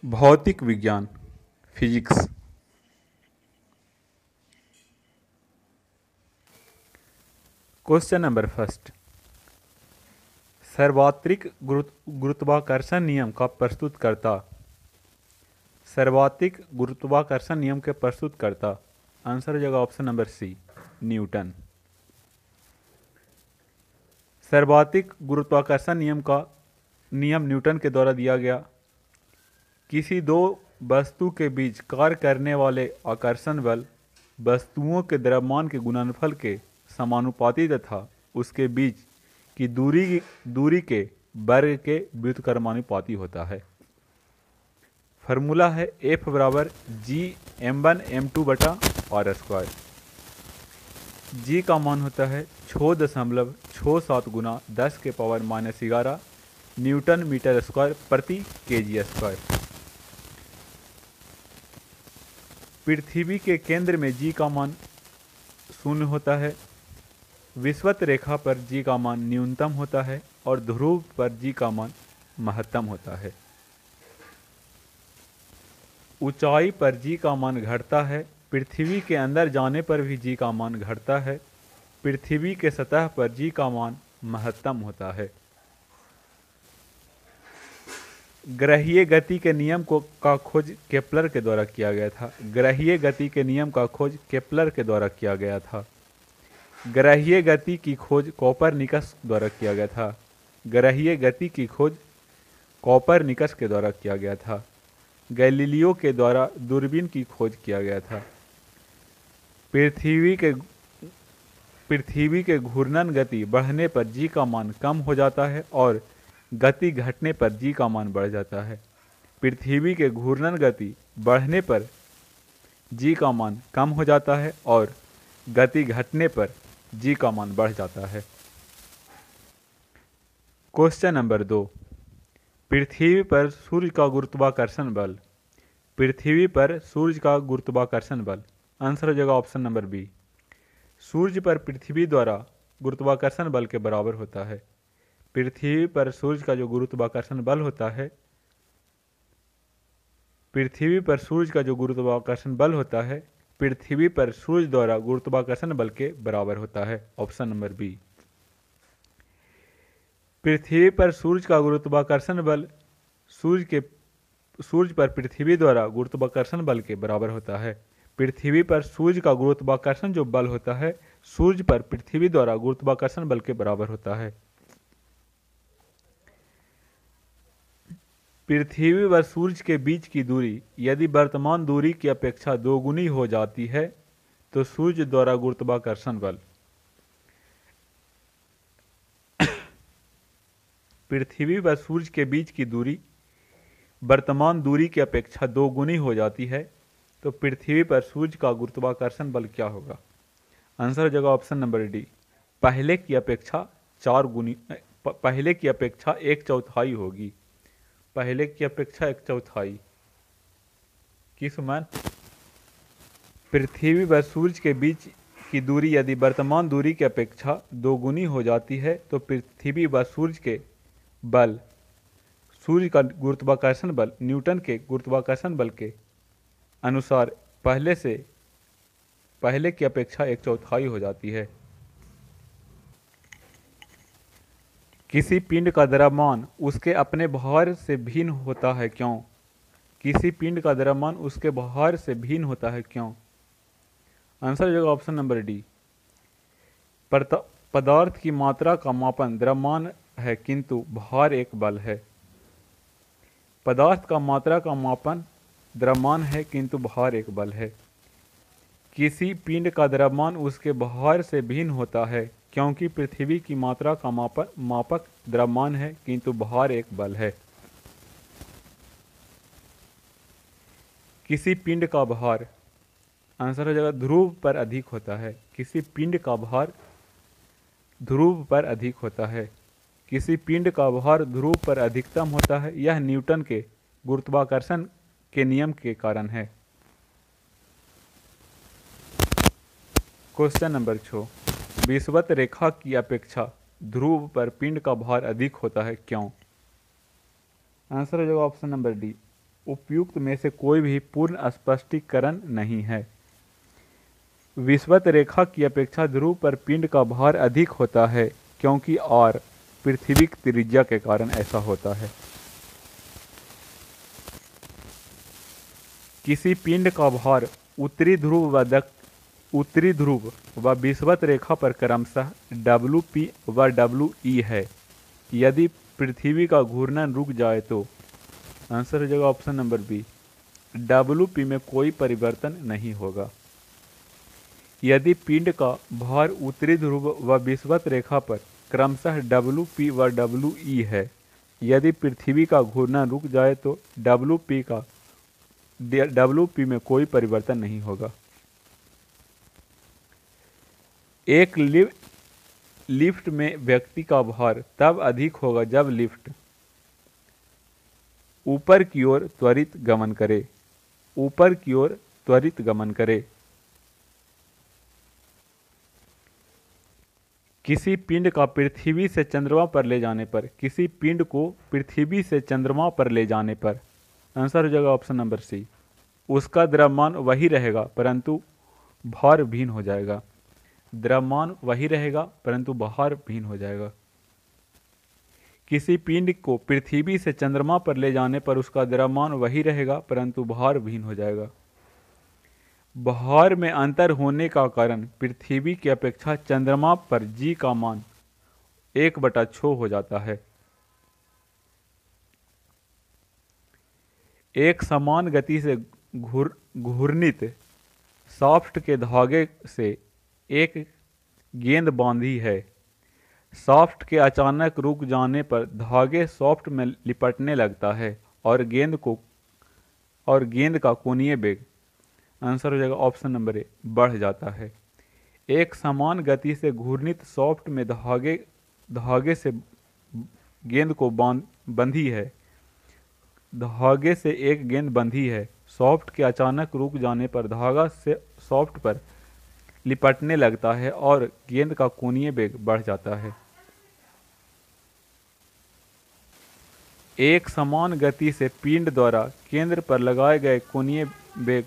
भौतिक विज्ञान physics. Question number first, सर्वात्रिक गुरुत्वाकर्षण नियम का प्रस्तुत करता। सर्वात्रिक गुरुत्वाकर्षण नियम के प्रस्तुत करता आंसर हो जाएगा ऑप्शन नंबर सी, न्यूटन। सर्वात्रिक गुरुत्वाकर्षण नियम न्यूटन के द्वारा दिया गया। किसी दो वस्तु के बीच कार्य करने वाले आकर्षण बल वस्तुओं के द्रव्यमान के गुणनफल के समानुपाती तथा उसके बीच की दूरी के वर्ग के व्युत्क्रमानुपाती होता है। फार्मूला है F बराबर G m1m2 बटा r स्क्वायर। G का मान होता है 6.67 गुना 10 के पावर -11 न्यूटन मीटर स्क्वायर प्रति kg स्क्वायर। पृथ्वी के केंद्र में G का मान 0 होता है। विषुवत रेखा पर G का मान न्यूनतम होता है और ध्रुव पर G का मान महत्तम होता है। ऊंचाई पर G का मान घटता है। पृथ्वी के अंदर जाने पर भी G का मान घटता है। पृथ्वी के सतह पर G का मान महत्तम होता है। ग्रहीय गति के नियम का खोज केपलर के द्वारा किया गया था। ग्रहीय गति के नियम का खोज केपलर के द्वारा किया गया था। ग्रहीय गति की खोज कोपरनिकस द्वारा किया गया था। ग्रहीय गति की खोज कोपरनिकस के द्वारा किया गया था। गैलीलियो के द्वारा दूरबीन की खोज किया गया था। पृथ्वी के घूर्णन गति बढ़ने पर G का मान कम हो जाता है और गति घटने पर G का मान बढ़ जाता है। पृथ्वी के घूर्णन गति बढ़ने पर G का मान कम हो जाता है और गति घटने पर G का मान बढ़ जाता है। क्वेश्चन नंबर 2, पृथ्वी पर सूर्य का गुरुत्वाकर्षण बल। पृथ्वी पर सूर्य का गुरुत्वाकर्षण बल आंसर हो जाएगा ऑप्शन नंबर बी। सूर्य पर पृथ्वी द्वारा गुरुत्वाकर्षण बल के बराबर होता है। पृथ्वी पर सूर्य का जो गुरुत्वाकर्षण बल होता है, पृथ्वी पर सूर्य का जो गुरुत्वाकर्षण बल होता है पृथ्वी पर सूर्य द्वारा गुरुत्वाकर्षण बल के बराबर होता है। Option number B. पृथ्वी पर सूर्य का गुरुत्वाकर्षण बल सूर्य पर पृथ्वी द्वारा गुरुत्वाकर्षण बल के बराबर होता है। पृथ्वी पर सूर्य का गुरुत्वाकर्षण जो बल होता है सूर्य पर पृथ्वी द्वारा गुरुत्वाकर्षण बल के बराबर होता है। पृथ्वी व सूर्य के बीच की दूरी यदि वर्तमान दूरी की अपेक्षा दोगुनी हो जाती है तो सूर्य द्वारा गुरुत्वाकर्षण बल। पृथ्वी व सूर्य के बीच की दूरी वर्तमान दूरी की अपेक्षा दोगुनी हो जाती है तो पृथ्वी पर सूर्य का गुरुत्वाकर्षण बल क्या होगा। आंसर हो जाएगा ऑप्शन नंबर डी, पहले की अपेक्षा 4 गुनी, पहले की अपेक्षा 1/4 होगी। पहले की अपेक्षा 1/4 किस मान। पृथ्वी व सूर्य के बीच की दूरी यदि वर्तमान दूरी की अपेक्षा दोगुनी हो जाती है तो पृथ्वी व सूर्य के बल, सूर्य का गुरुत्वाकर्षण बल न्यूटन के गुरुत्वाकर्षण बल के अनुसार पहले की अपेक्षा 1/4 हो जाती है। किसी पिंड का द्रव्यमान उसके अपने भार से भिन्न होता है क्यों। किसी पिंड का द्रव्यमान उसके भार से भिन्न होता है क्यों। आंसर हो जाएगा ऑप्शन नंबर डी, पदार्थ की मात्रा का मापन द्रव्यमान है किंतु भार एक बल है। पदार्थ का मात्रा का मापन द्रव्यमान है किंतु भार एक बल है। किसी पिंड का द्रव्यमान उसके भार से भिन्न होता है क्योंकि पृथ्वी की मात्रा का मापक द्रव्यमान है किंतु भार एक बल है। किसी पिंड का भार आंसर हो जाएगा ध्रुव पर अधिक होता है। किसी पिंड का भार ध्रुव पर अधिक होता है। किसी पिंड का भार ध्रुव पर अधिकतम होता है। यह न्यूटन के गुरुत्वाकर्षण के नियम के कारण है। क्वेश्चन नंबर 6, विषुवत रेखा की अपेक्षा ध्रुव पर पिंड का भार अधिक होता है क्यों। आंसर हो जाएगा ऑप्शन नंबर डी, उपयुक्त में से कोई भी पूर्ण स्पष्टीकरण नहीं है। विषुवत रेखा की अपेक्षा ध्रुव पर पिंड का भार अधिक होता है, क्योंकि r पृथ्वी की त्रिज्या के कारण ऐसा होता है। किसी पिंड का भार उत्तरी ध्रुव व विषुवत रेखा पर क्रमशः Wp व We है। यदि पृथ्वी का घूर्णन रुक जाए तो आंसर हो जाएगा ऑप्शन नंबर बी, Wp में कोई परिवर्तन नहीं होगा। यदि पिंड का भार उत्तरी ध्रुव व विषुवत रेखा पर क्रमशः Wp व We है, यदि पृथ्वी का घूर्णन रुक जाए तो Wp में कोई परिवर्तन नहीं होगा। एक लिफ्ट में व्यक्ति का भार तब अधिक होगा जब लिफ्ट ऊपर की ओर त्वरित गमन करे। ऊपर की ओर त्वरित गमन करे। किसी पिंड का पृथ्वी से चंद्रमा पर ले जाने पर, किसी पिंड को पृथ्वी से चंद्रमा पर ले जाने पर आंसर हो जाएगा ऑप्शन नंबर सी, उसका द्रव्यमान वही रहेगा परंतु भार भिन्न हो जाएगा। द्रव्यमान वही रहेगा परंतु भार भिन्न हो जाएगा। किसी पिंड को पृथ्वी से चंद्रमा पर ले जाने पर उसका द्रव्यमान वही रहेगा परंतु भार भिन्न हो जाएगा। भार में अंतर होने का कारण पृथ्वी की अपेक्षा चंद्रमा पर जी का मान 1/6 हो जाता है। एक समान गति से घूर्णित शाफ्ट के धागे से एक गेंद बांधी है। शाफ्ट के अचानक रुक जाने पर धागे शाफ्ट में लिपटने लगता है और गेंद का कोणीय वेग आंसर हो जाएगा ऑप्शन नंबर ए, बढ़ जाता है। एक समान गति से घूर्णित शाफ्ट में धागे से गेंद को बंधी है। धागे से एक गेंद बंधी है। शाफ्ट के अचानक रुक जाने पर धागा से शाफ्ट पर लिपटने लगता है और गेंद का कोणीय वेग बढ़ जाता है। एक समान गति से पिंड द्वारा केंद्र पर लगाए गए कोणीय वेग